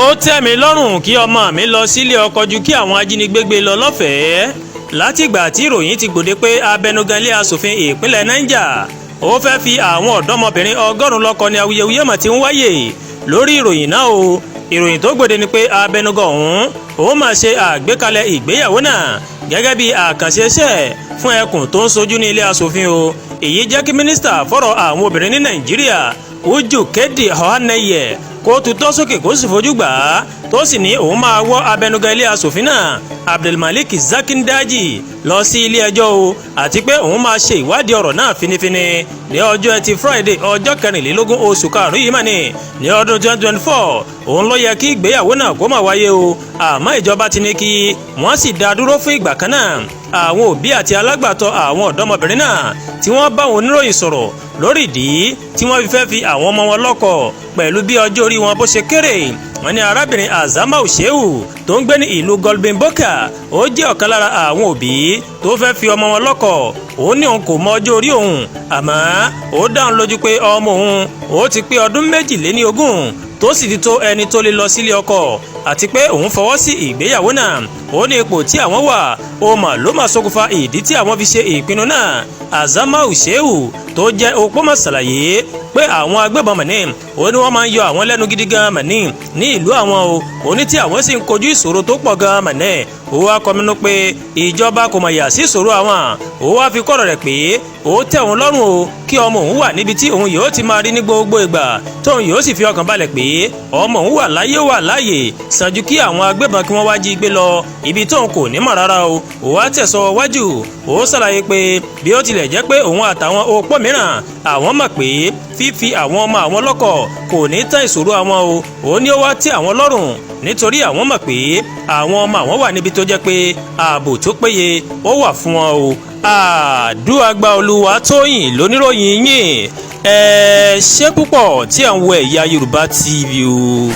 ó tẹ́ mi lọ́rùn kí ọmọ mi lọ sílé ọkọ ju kí àwọn ajínigbé gbé lọ lọ́fẹ̀ẹ́ látìgbà tí ìròyìn ti gbòde pé abẹnugan ilé asòfin ìpínlẹ̀ Niger ó fẹ́ fi àwọn ọ̀dọ́mọbìnrin 100 lọ́kọ ní awuyewuye mọ̀ tí ń wáyè lórí ìròyìn náà o. ìròyìn tó gbòde ni pé abẹnugan ọ̀hún ó máa ṣe àgbékalẹ̀ ìgbéyàwó náà gẹ́gẹ́ bí àkànṣe iṣẹ́ fún ẹkùn tó ń sojú ní ilé asòfin o. èyí jẹ́ kí mínísítà fọ́rọ̀ àwọn obìnrin ní Nàìjíríà Uju Kedi Ohaneye kó tutọ́ sókè kó sì fojú gbà á tó sì ní òun máa wọ́ abẹnugan ilé asòfin náà Abdulmalik Zakindaji lọ sí ilé ẹjọ́ o àti pé òun máa ṣe ìwádìí ọ̀rọ̀ náà finifini ní ọjọ́ ẹtì Friday ọjọ́ 24 oṣù karùn-ún yìí mà ní ọdún 2024 òun ló yẹ kí ìgbéyàwó náà kó máa wáyé o àmọ́ ìjọba ti ní kí wọ́n sì dá dúró fún ìgbà kan náà. àwọn òbí àti alágbàtọ́ àwọn ọ̀dọ́mọbìnrin náà tí wọ́n bá wọn oníròyìn sọ̀rọ̀ lórí ìdí tí wọ́n fi fẹ́ fi àwọn ọmọ wọn lọ́kọ pẹ̀lú bí ọjọ́ orí wọn bó ṣe kéré. wọ́n ní arábìnrin Azamau Shehu tó ń gbé ní ìlú Golden Boka ó jẹ́ ọ̀kan lára àwọn òbí tó fẹ́ fi ọmọ wọn lọ́kọ. ó ní òun kò mọ ọjọ́ orí òun àmọ́ ó dáhùn lójú pé ọmọ òun ó ti pé ọdún 22 tó sì ti tó ẹni tó lè lọ sílé ọkọ àti pé òun fọwọ́ sí ìgbéyàwó náà. ó ní ipò tí àwọn wà ó mà ló máa ṣokùnfà ìdí tí àwọn fi ṣe ìpinnu náà. Azamau Shehu tó jẹ́ opó máa ṣàlàyé pé àwọn agbébọn mọ̀ní ó ní wọ́n máa ń yọ àwọn lẹ́nu gidi gan mọ̀ní ní ìlú àwọn o. ó ní tí àwọn sì ń kojú ìṣòro tó pọ̀ gan mọ̀ní. ó wá kọminú pé ìjọba kò mọ̀ yà sí ìṣòro àwọn. ó wá fi kọ́rọ̀ rẹ̀ pé ó tẹ́ òun lọ́rùn o kí ọmọ òun wà níbi tí òun yóò ti máa rí ní gbogbo ìgbà tóun yóò sì fi ọkàn balẹ̀ pé ọmọ òun wà láyé wà láàyè sàn ju kí àwọn agbébọn kí wọ́n wá jí gbé lọ ibi tóun kò ní mọ̀ rárá o. ó wá tẹ̀sọ̀ wájú ó ṣàlàyé pé bí ó tilẹ̀ jẹ́ pé òun àtàwọn opó mìíràn àwọn mọ̀ pé fífi àwọn ọmọ àwọn lọ́kọ kò ní tán ìṣòro àwọn o. ó ní ó wá tẹ́ àwọn lọ́rùn nítorí àwọn mọ̀ pé àwọn ọmọ àwọn wà níbi tó jẹ́ pé ààbò tó péye ó wà fún wọn o. Àdúràgbà Olúwatóyìn lóníròyìn yín ẹ ṣé púpọ̀ tí à ń wo Ẹ̀yà Yorùbá TV o.